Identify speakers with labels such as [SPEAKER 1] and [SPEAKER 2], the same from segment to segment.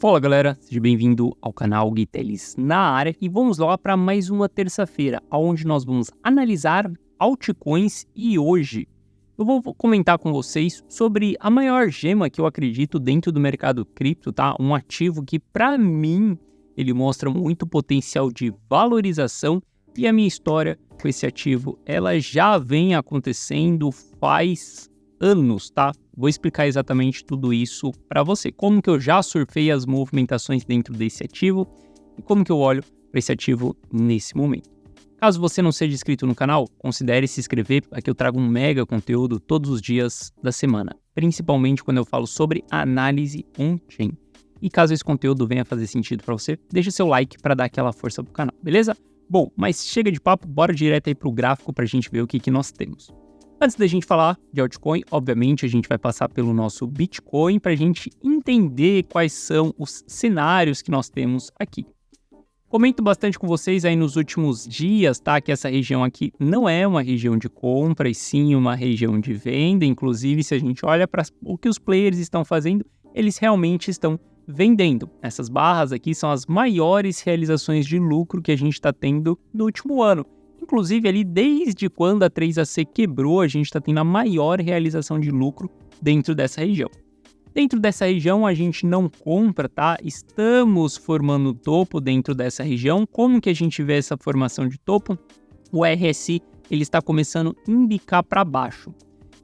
[SPEAKER 1] Fala galera, seja bem-vindo ao canal Gui Teles na área e vamos lá para mais uma terça-feira, onde nós vamos analisar altcoins e hoje eu vou comentar com vocês sobre a maior gema que eu acredito dentro do mercado cripto, tá? Um ativo que para mim ele mostra muito potencial de valorização e a minha história com esse ativo ela já vem acontecendo faz anos, tá? Vou explicar exatamente tudo isso para você. Como que eu já surfei as movimentações dentro desse ativo e como que eu olho para esse ativo nesse momento. Caso você não seja inscrito no canal, considere se inscrever, aqui eu trago um mega conteúdo todos os dias da semana, principalmente quando eu falo sobre análise on-chain. E caso esse conteúdo venha fazer sentido para você, deixa seu like para dar aquela força pro canal, beleza? Bom, mas chega de papo, bora direto aí pro gráfico para a gente ver o que nós temos. Antes da gente falar de altcoin, obviamente a gente vai passar pelo nosso Bitcoin para a gente entender quais são os cenários que nós temos aqui. Comento bastante com vocês aí nos últimos dias, tá? Que essa região aqui não é uma região de compra, e sim uma região de venda. Inclusive, se a gente olha para o que os players estão fazendo, eles realmente estão vendendo. Essas barras aqui são as maiores realizações de lucro que a gente está tendo no último ano. Inclusive, ali desde quando a 3AC quebrou, a gente está tendo a maior realização de lucro dentro dessa região. Dentro dessa região, a gente não compra, tá? Estamos formando topo dentro dessa região. Como que a gente vê essa formação de topo? O RSI ele está começando a indicar para baixo.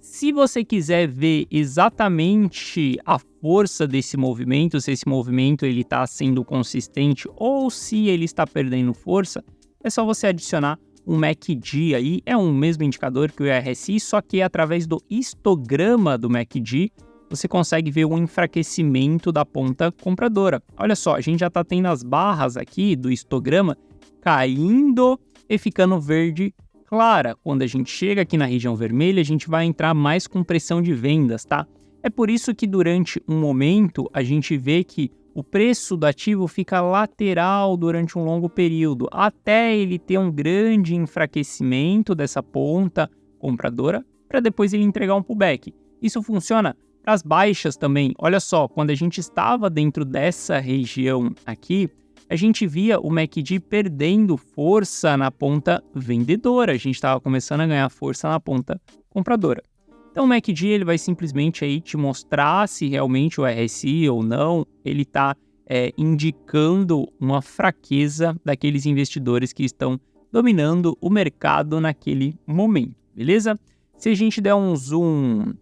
[SPEAKER 1] Se você quiser ver exatamente a força desse movimento, se esse movimento ele está sendo consistente ou se ele está perdendo força, é só você adicionar um MACD aí, é um mesmo indicador que o RSI, só que através do histograma do MACD, você consegue ver um enfraquecimento da ponta compradora. Olha só, a gente já está tendo as barras aqui do histograma caindo e ficando verde clara. Quando a gente chega aqui na região vermelha, a gente vai entrar mais com pressão de vendas, tá? É por isso que durante um momento a gente vê que o preço do ativo fica lateral durante um longo período, até ele ter um grande enfraquecimento dessa ponta compradora, para depois ele entregar um pullback. Isso funciona para as baixas também. Olha só, quando a gente estava dentro dessa região aqui, a gente via o MACD perdendo força na ponta vendedora, a gente estava começando a ganhar força na ponta compradora. Então o MACD ele vai simplesmente aí te mostrar se realmente o RSI ou não, ele está indicando uma fraqueza daqueles investidores que estão dominando o mercado naquele momento, beleza? Se a gente der um zoom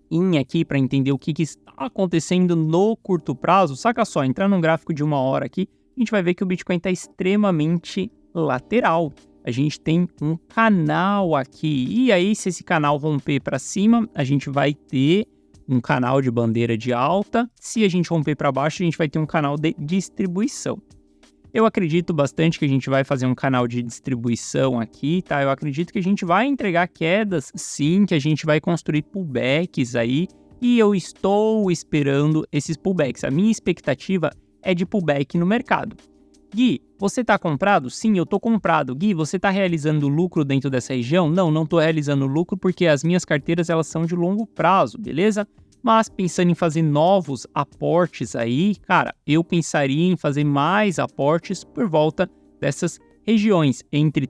[SPEAKER 1] in aqui para entender o que está acontecendo no curto prazo, saca só, entrar num gráfico de 1 hora aqui, a gente vai ver que o Bitcoin está extremamente lateral. A gente tem um canal aqui, e aí se esse canal romper para cima, a gente vai ter um canal de bandeira de alta. Se a gente romper para baixo, a gente vai ter um canal de distribuição. Eu acredito bastante que a gente vai fazer um canal de distribuição aqui, tá? Eu acredito que a gente vai entregar quedas, sim, que a gente vai construir pullbacks aí, e eu estou esperando esses pullbacks. A minha expectativa é de pullback no mercado. Gui, você está comprado? Sim, eu estou comprado. Gui, você está realizando lucro dentro dessa região? Não estou realizando lucro porque as minhas carteiras elas são de longo prazo, beleza? Mas pensando em fazer novos aportes aí, cara, eu pensaria em fazer mais aportes por volta dessas regiões, entre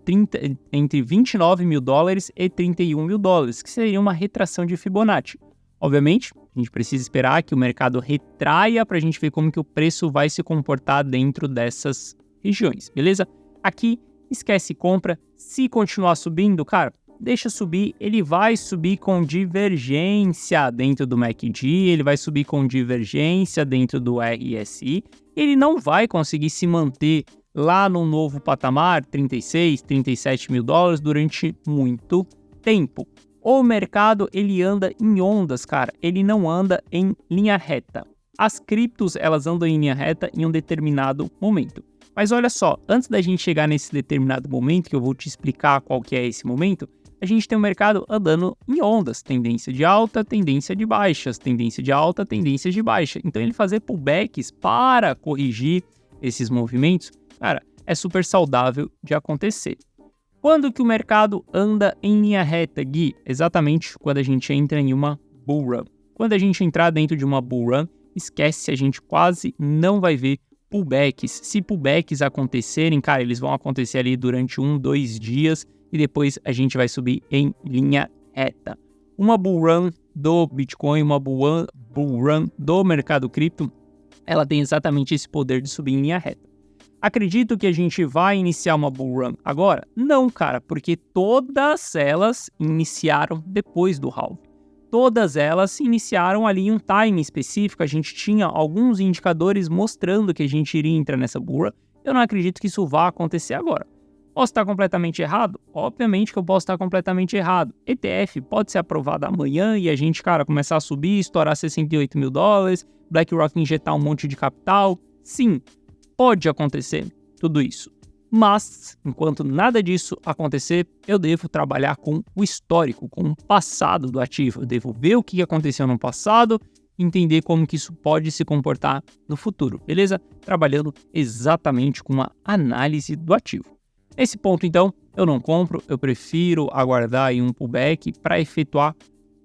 [SPEAKER 1] 29 mil dólares e 31 mil dólares, que seria uma retração de Fibonacci. Obviamente, a gente precisa esperar que o mercado retraia para a gente ver como que o preço vai se comportar dentro dessas regiões, beleza? Aqui, esquece compra. Se continuar subindo, cara, deixa subir. Ele vai subir com divergência dentro do MACD, ele vai subir com divergência dentro do RSI. Ele não vai conseguir se manter lá no novo patamar, 36, 37 mil dólares, durante muito tempo. O mercado, ele anda em ondas, cara. Ele não anda em linha reta. As criptos, elas andam em linha reta em um determinado momento. Mas olha só, antes da gente chegar nesse determinado momento, que eu vou te explicar qual que é esse momento, a gente tem o mercado andando em ondas. Tendência de alta, tendência de baixas, tendência de alta, tendência de baixa. Então, ele fazer pullbacks para corrigir esses movimentos, cara, é super saudável de acontecer. Quando que o mercado anda em linha reta, Gui? Exatamente quando a gente entra em uma bull run. Quando a gente entrar dentro de uma bull run, esquece, a gente quase não vai ver pullbacks. Se pullbacks acontecerem, cara, eles vão acontecer ali durante 1-2 dias e depois a gente vai subir em linha reta. Uma bull run do Bitcoin, uma bull run do mercado cripto, ela tem exatamente esse poder de subir em linha reta. Acredito que a gente vai iniciar uma bull run agora? Não, cara, porque todas elas iniciaram depois do halving. Todas elas iniciaram ali em um time específico, a gente tinha alguns indicadores mostrando que a gente iria entrar nessa bull run. Eu não acredito que isso vá acontecer agora. Posso estar completamente errado? Obviamente que eu posso estar completamente errado. ETF pode ser aprovado amanhã e a gente, cara, começar a subir, estourar 68 mil dólares, BlackRock injetar um monte de capital. Sim, pode acontecer tudo isso. Mas, enquanto nada disso acontecer, eu devo trabalhar com o histórico, com o passado do ativo. Eu devo ver o que aconteceu no passado, entender como que isso pode se comportar no futuro, beleza? Trabalhando exatamente com uma análise do ativo. Nesse ponto, então, eu não compro, eu prefiro aguardar aí um pullback para efetuar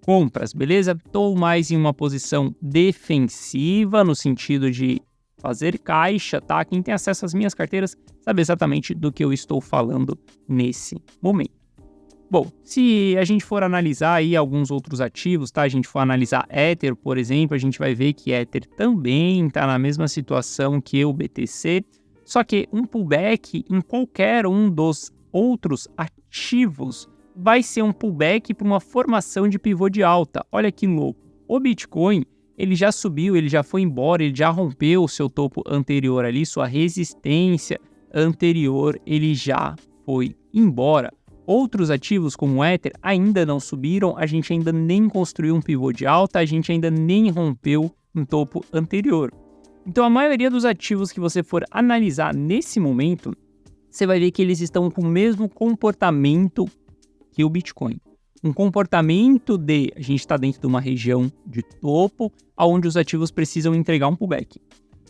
[SPEAKER 1] compras, beleza? Estou mais em uma posição defensiva, no sentido de fazer caixa, tá? Quem tem acesso às minhas carteiras sabe exatamente do que eu estou falando nesse momento. Bom, se a gente for analisar aí alguns outros ativos, tá? A gente for analisar Ether, por exemplo, a gente vai ver que Ether também está na mesma situação que o BTC, só que um pullback em qualquer um dos outros ativos vai ser um pullback para uma formação de pivô de alta. Olha que louco. O Bitcoin, ele já subiu, ele já foi embora, ele já rompeu o seu topo anterior ali, sua resistência anterior, ele já foi embora. Outros ativos como o Ether ainda não subiram, a gente ainda nem construiu um pivô de alta, a gente ainda nem rompeu um topo anterior. Então a maioria dos ativos que você for analisar nesse momento, você vai ver que eles estão com o mesmo comportamento que o Bitcoin. Um comportamento de a gente está dentro de uma região de topo, onde os ativos precisam entregar um pullback.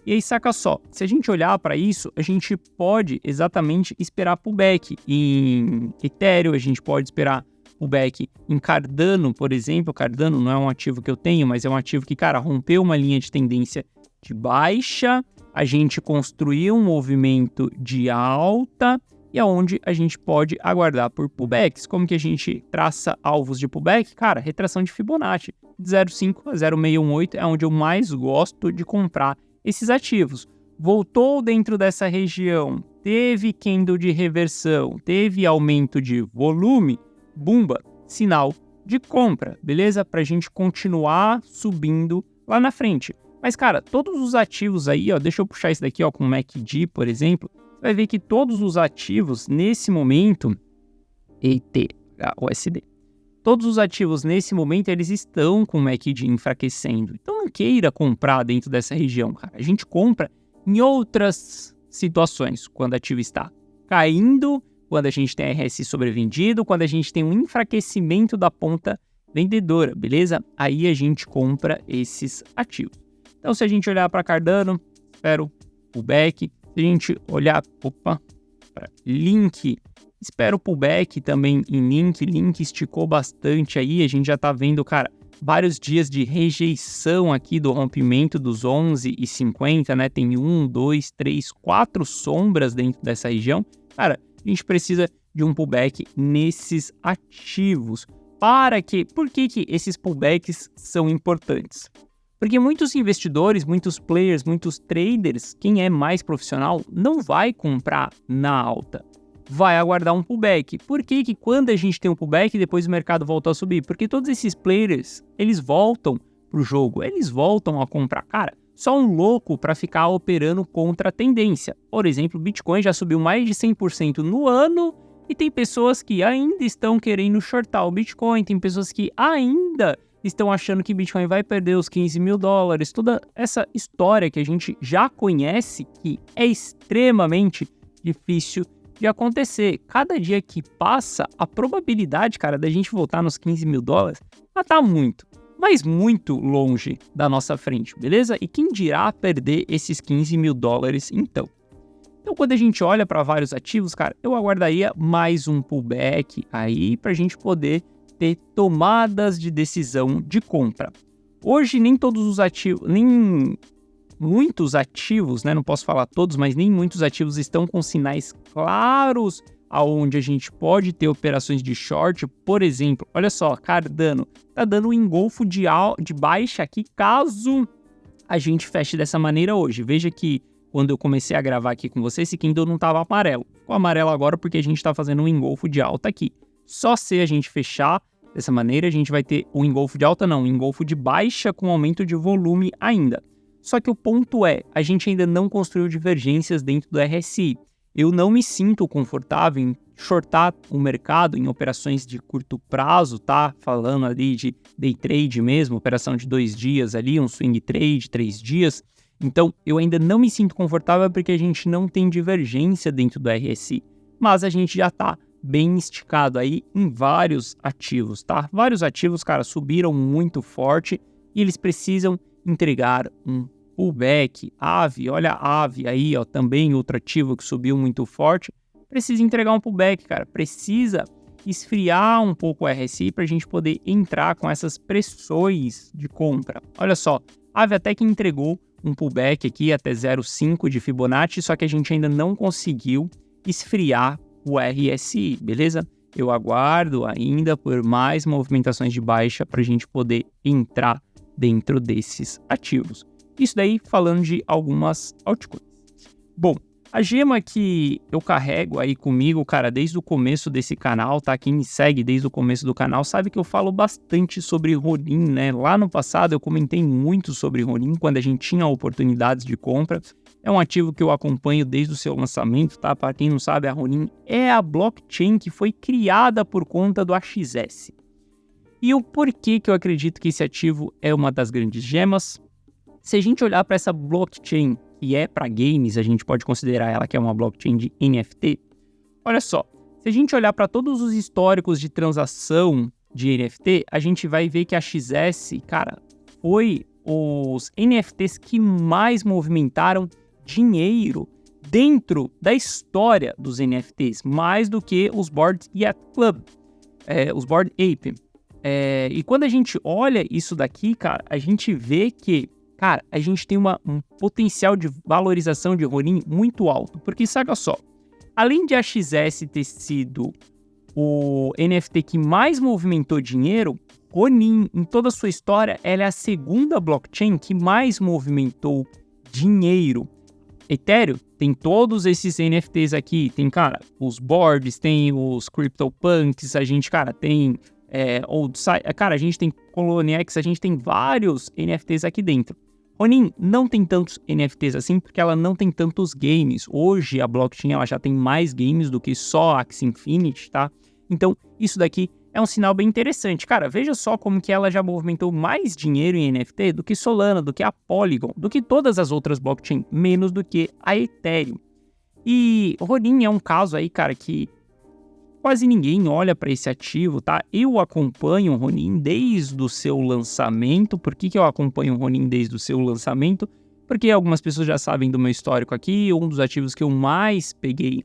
[SPEAKER 1] E aí saca só, se a gente olhar para isso, a gente pode exatamente esperar pullback em Ethereum, a gente pode esperar pullback em Cardano, por exemplo. Cardano não é um ativo que eu tenho, mas é um ativo que, cara, rompeu uma linha de tendência de baixa, a gente construiu um movimento de alta e aonde a gente pode aguardar por pullbacks. Como que a gente traça alvos de pullback? Cara, retração de Fibonacci, de 0,5 a 0,618 é onde eu mais gosto de comprar esses ativos. Voltou dentro dessa região, teve candle de reversão, teve aumento de volume, bumba, sinal de compra, beleza? Para a gente continuar subindo lá na frente. Mas, cara, todos os ativos aí, ó, deixa eu puxar isso daqui, ó, com o MACD, por exemplo, você vai ver que todos os ativos nesse momento, ETHUSD, todos os ativos nesse momento, eles estão com o MACD enfraquecendo. Então não queira comprar dentro dessa região, cara. A gente compra em outras situações, quando o ativo está caindo, quando a gente tem RSI sobrevendido, quando a gente tem um enfraquecimento da ponta vendedora, beleza? Aí a gente compra esses ativos. Então se a gente olhar para Cardano, espero pullback. Se a gente olhar para Link, espero pullback também em Link esticou bastante aí, a gente já tá vendo, cara, vários dias de rejeição aqui do rompimento dos 11,50, né? Tem 1, 2, 3, 4 sombras dentro dessa região. Cara, a gente precisa de um pullback nesses ativos. Por que esses pullbacks são importantes? Porque muitos investidores, muitos players, muitos traders, quem é mais profissional, não vai comprar na alta. Vai aguardar um pullback. Por que quando a gente tem um pullback, depois o mercado volta a subir? Porque todos esses players, eles voltam pro jogo, eles voltam a comprar. Cara, só um louco para ficar operando contra a tendência. Por exemplo, o Bitcoin já subiu mais de 100% no ano e tem pessoas que ainda estão querendo shortar o Bitcoin, tem pessoas que ainda estão achando que Bitcoin vai perder os 15 mil dólares. Toda essa história que a gente já conhece, que é extremamente difícil de acontecer. Cada dia que passa, a probabilidade, cara, da gente voltar nos 15 mil dólares, ela tá muito, mas muito longe da nossa frente, beleza? E quem dirá perder esses 15 mil dólares então? Então, quando a gente olha para vários ativos, cara, eu aguardaria mais um pullback aí para a gente poder ter tomadas de decisão de compra. Hoje nem todos os ativos, nem muitos ativos, né? Não posso falar todos, mas nem muitos ativos estão com sinais claros aonde a gente pode ter operações de short. Por exemplo, olha só, Cardano tá dando um engolfo de baixa aqui caso a gente feche dessa maneira hoje. Veja que quando eu comecei a gravar aqui com vocês, esse candle não estava amarelo. Ficou amarelo agora porque a gente está fazendo um engolfo de alta aqui. Só se a gente fechar dessa maneira, a gente vai ter um engolfo de alta, não, um engolfo de baixa com aumento de volume ainda. Só que o ponto é, a gente ainda não construiu divergências dentro do RSI. Eu não me sinto confortável em shortar o mercado em operações de curto prazo, tá? Falando ali de day trade mesmo, operação de 2 dias ali, um swing trade, 3 dias. Então, eu ainda não me sinto confortável porque a gente não tem divergência dentro do RSI. Mas a gente já tá bem esticado aí em vários ativos, tá? Vários ativos, cara, subiram muito forte e eles precisam entregar um pullback. AVE, olha a AVE aí, ó, também outro ativo que subiu muito forte, precisa entregar um pullback, cara, precisa esfriar um pouco o RSI para a gente poder entrar com essas pressões de compra. Olha só, a AVE até que entregou um pullback aqui até 0,5 de Fibonacci, só que a gente ainda não conseguiu esfriar o RSI, beleza? Eu aguardo ainda por mais movimentações de baixa para a gente poder entrar dentro desses ativos. Isso daí falando de algumas altcoins. Bom, a gema que eu carrego aí comigo, cara, desde o começo desse canal, tá? Quem me segue desde o começo do canal sabe que eu falo bastante sobre Ronin, né? Lá no passado eu comentei muito sobre Ronin quando a gente tinha oportunidades de compra. É um ativo que eu acompanho desde o seu lançamento, tá? Para quem não sabe, a Ronin é a blockchain que foi criada por conta do AXS. E o porquê que eu acredito que esse ativo é uma das grandes gemas? Se a gente olhar para essa blockchain que é para games, a gente pode considerar ela que é uma blockchain de NFT. Olha só, se a gente olhar para todos os históricos de transação de NFT, a gente vai ver que a XS, cara, foi os NFTs que mais movimentaram dinheiro dentro da história dos NFTs, mais do que os Bored Ape Club, os Bored Ape. E quando a gente olha isso daqui, cara, a gente vê que, cara, a gente tem um potencial de valorização de Ronin muito alto. Porque, saca só, além de a XS ter sido o NFT que mais movimentou dinheiro, Ronin, em toda a sua história, ela é a segunda blockchain que mais movimentou dinheiro. Ethereum tem todos esses NFTs aqui, tem, cara, os boards, tem os CryptoPunks, a gente, cara, tem cara, a gente tem ColoniX, a gente tem vários NFTs aqui dentro. Ronin não tem tantos NFTs assim, porque ela não tem tantos games. Hoje a blockchain ela já tem mais games do que só Axie Infinity, tá? Então isso daqui é um sinal bem interessante. Cara, veja só como que ela já movimentou mais dinheiro em NFT do que Solana, do que a Polygon, do que todas as outras blockchains, menos do que a Ethereum. E Ronin é um caso aí, cara, que quase ninguém olha para esse ativo, tá? Eu acompanho o Ronin desde o seu lançamento. Por que eu acompanho o Ronin desde o seu lançamento? Porque algumas pessoas já sabem do meu histórico aqui. Um dos ativos que eu mais peguei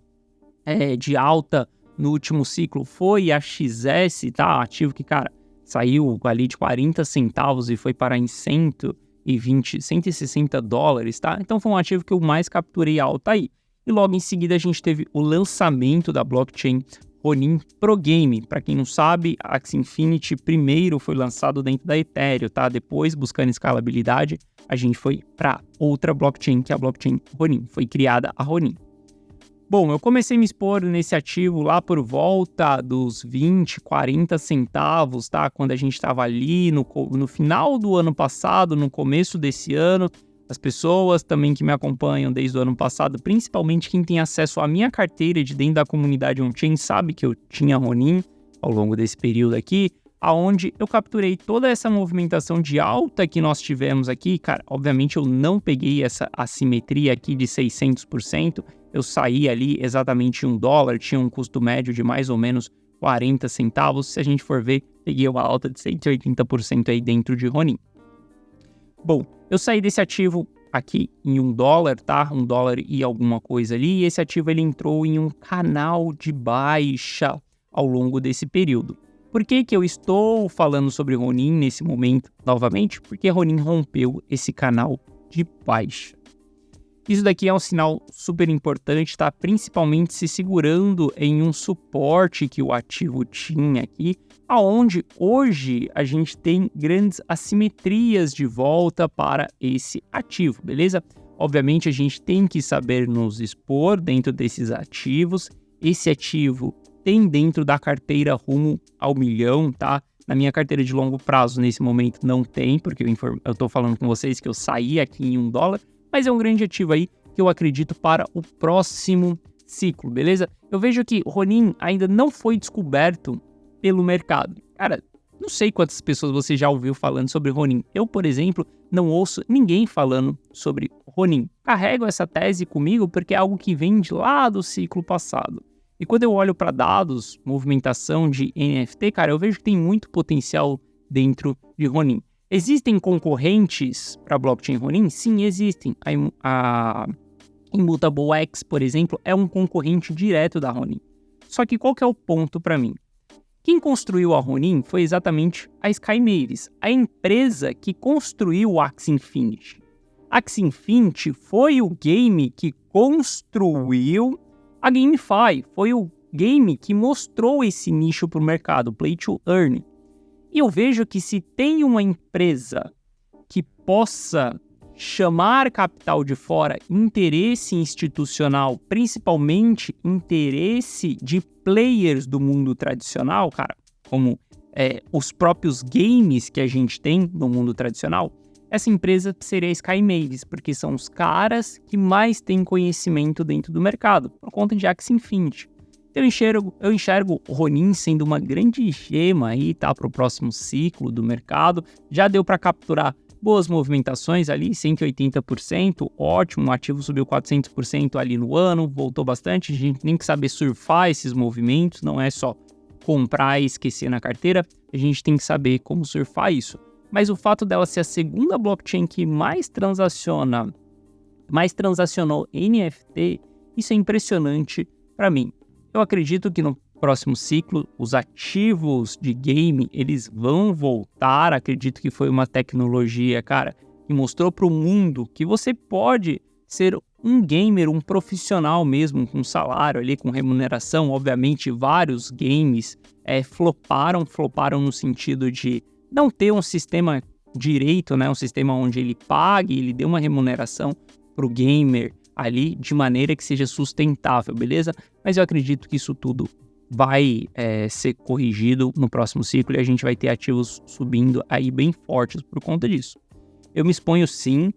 [SPEAKER 1] de alta no último ciclo foi a XS, tá? Ativo que, cara, saiu ali de 40 centavos e foi parar em 160 dólares, tá? Então foi um ativo que eu mais capturei alta aí. E logo em seguida a gente teve o lançamento da blockchain Ronin Pro Game. Para quem não sabe, a Axie Infinity primeiro foi lançado dentro da Ethereum, tá? Depois, buscando escalabilidade, a gente foi para outra blockchain, que é a blockchain Ronin. Foi criada a Ronin. Bom, eu comecei a me expor nesse ativo lá por volta dos 20, 40 centavos, tá? Quando a gente estava ali no final do ano passado, no começo desse ano. As pessoas também que me acompanham desde o ano passado, principalmente quem tem acesso à minha carteira de dentro da comunidade on-chain, sabe que eu tinha Ronin ao longo desse período aqui, aonde eu capturei toda essa movimentação de alta que nós tivemos aqui. Cara, obviamente eu não peguei essa assimetria aqui de 600%, eu saí ali exatamente $1, tinha um custo médio de mais ou menos 40 centavos. Se a gente for ver, peguei uma alta de 180% aí dentro de Ronin. Bom, eu saí desse ativo aqui em $1, tá? $1 e alguma coisa ali. E esse ativo ele entrou em um canal de baixa ao longo desse período. Por que que eu estou falando sobre Ronin nesse momento novamente? Porque Ronin rompeu esse canal de baixa. Isso daqui é um sinal super importante, tá? Principalmente se segurando em um suporte que o ativo tinha aqui, aonde hoje a gente tem grandes assimetrias de volta para esse ativo, beleza? Obviamente a gente tem que saber nos expor dentro desses ativos. Esse ativo tem dentro da carteira rumo ao milhão, tá? Na minha carteira de longo prazo, nesse momento, não tem, porque eu tô falando com vocês que eu saí aqui em $1, mas é um grande ativo aí que eu acredito para o próximo ciclo, beleza? Eu vejo que Ronin ainda não foi descoberto pelo mercado. Cara, não sei quantas pessoas você já ouviu falando sobre Ronin. Eu, por exemplo, não ouço ninguém falando sobre Ronin. Carrego essa tese comigo porque é algo que vem de lá do ciclo passado. E quando eu olho para dados, movimentação de NFT, cara, eu vejo que tem muito potencial dentro de Ronin. Existem concorrentes para blockchain Ronin? Sim, existem. A Immutable X, por exemplo, é um concorrente direto da Ronin. Só que qual que é o ponto para mim? Quem construiu a Ronin foi exatamente a Sky Mavis, a empresa que construiu o Axie Infinity. Axie Infinity foi o game que construiu a GameFi, foi o game que mostrou esse nicho para o mercado, Play to Earn. E eu vejo que se tem uma empresa que possa chamar capital de fora, interesse institucional, principalmente interesse de players do mundo tradicional, cara, como os próprios games que a gente tem no mundo tradicional, essa empresa seria a Sky Mavis, porque são os caras que mais têm conhecimento dentro do mercado, por conta de Axie Infinity. Eu enxergo o Ronin sendo uma grande gema aí, tá, para o próximo ciclo do mercado. Já deu para capturar boas movimentações ali, 180%, ótimo, o ativo subiu 400% ali no ano, voltou bastante, a gente tem que saber surfar esses movimentos, não é só comprar e esquecer na carteira, a gente tem que saber como surfar isso. Mas o fato dela ser a segunda blockchain que mais transacionou NFT, isso é impressionante para mim. Eu acredito que no próximo ciclo, os ativos de game, eles vão voltar. Acredito que foi uma tecnologia, cara, que mostrou para o mundo que você pode ser um gamer, um profissional mesmo, com salário ali, com remuneração. Obviamente, vários games floparam no sentido de não ter um sistema direito, né? Um sistema onde ele pague, ele dê uma remuneração para o gamer ali de maneira que seja sustentável, beleza? Mas eu acredito que isso tudo vai ser corrigido no próximo ciclo e a gente vai ter ativos subindo aí bem fortes por conta disso. Eu me exponho sim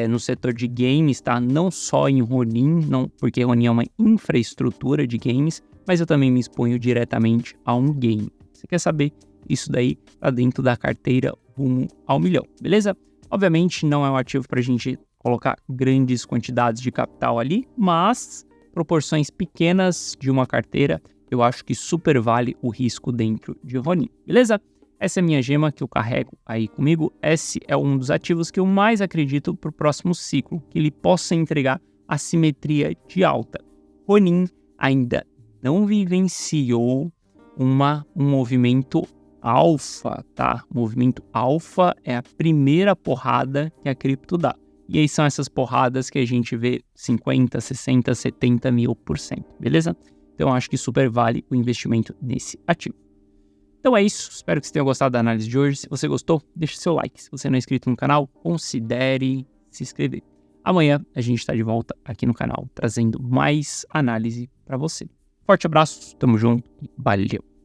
[SPEAKER 1] no setor de games, tá? Não só em Ronin, não, porque Ronin é uma infraestrutura de games, mas eu também me exponho diretamente a um game. Você quer saber? Isso daí tá dentro da carteira rumo ao milhão, beleza? Obviamente não é um ativo para a gente colocar grandes quantidades de capital ali, mas proporções pequenas de uma carteira, eu acho que super vale o risco dentro de Ronin, beleza? Essa é a minha gema que eu carrego aí comigo. Esse é um dos ativos que eu mais acredito para o próximo ciclo, que ele possa entregar assimetria de alta. Ronin ainda não vivenciou um movimento alfa, tá? O movimento alfa é a primeira porrada que a cripto dá. E aí são essas porradas que a gente vê 50, 60, 70 mil%, beleza? Então eu acho que super vale o investimento nesse ativo. Então é isso, espero que você tenha gostado da análise de hoje. Se você gostou, deixe seu like. Se você não é inscrito no canal, considere se inscrever. Amanhã a gente está de volta aqui no canal, trazendo mais análise para você. Forte abraço, tamo junto e valeu!